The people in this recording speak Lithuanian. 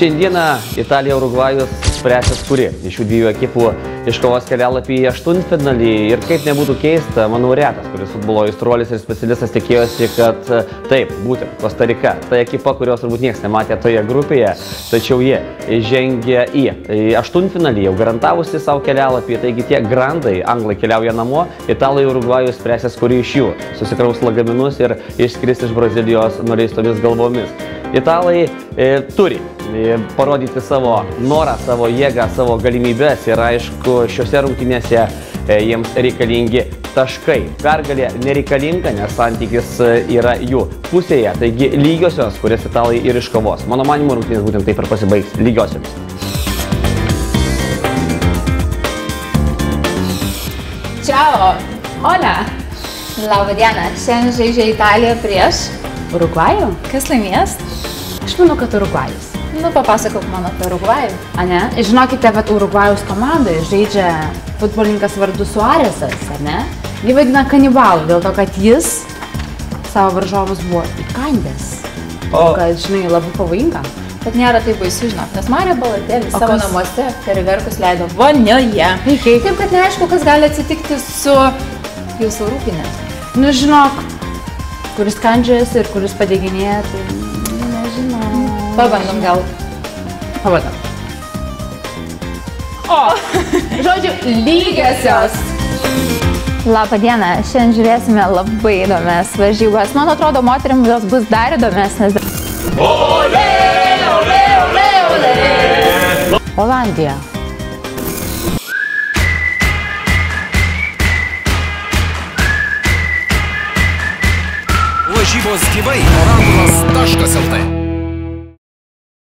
Šiandieną Italija Urugvajus spręsis, kuri iš šių dviejų ekipų iškovos kelialapį į aštuntfinalį. Ir kaip nebūtų keista, manau, retas, kuris futbolo aistruolis ir specialistas tikėjosi, kad taip, būtent Kosta Rika, ta ekipa, kurios turbūt niekas nematė toje grupėje, tačiau jie žengė į aštuntfinalį, jau garantavusi savo kelialapį. Taigi tie grandai, anglai keliauja namo, Italai Urugvajus spręsis, kuri iš jų susikraus lagaminus ir išskris iš Brazilijos nuleistomis galvomis. Italai turi parodyti savo norą, savo jėgą, savo galimybės ir aišku, šiuose rungtynėse jiems reikalingi taškai. Pergalė nereikalinga, nes santykis yra jų pusėje, taigi lygiosios, kurias Italai ir iškovos. Mano manymu, rungtynės būtent taip ir pasibaigs lygiosiomis. Ciao! Hola! Labą dieną! Šiandien žaidžia Italija prieš Urugvajų. Kas laimės? Aš manau, kad Urugvajus. Nu, papasakok man apie Urugvajų. A ne? Žinokite, bet Urugvajus komandai žaidžia futbolininkas vardu Suarezas, ar ne? Jį vadina kanibalu, dėl to, kad jis savo varžovus buvo įkandęs. Kad, žinai, labai pavojinga. Bet nėra taip baisu, žinok, nes Mario Balotelli savo namuose fejerverkus leido vonioje. Taip, kad neaišku, kas gali atsitikti su jūsų rūpinė. Nu, žinok, kuris kandžiasi ir kuris padeginėja, tai nežinau. Pabandom gal. Pabandom. O, žodžiu, lygiosios. Labą dieną, šiandien žiūrėsime labai įdomias varžybas. Man atrodo, moterims jos bus dar įdomesnės. Olé, olé, olé, olé! Olandija. Varžybos gyvai, orangulas.lt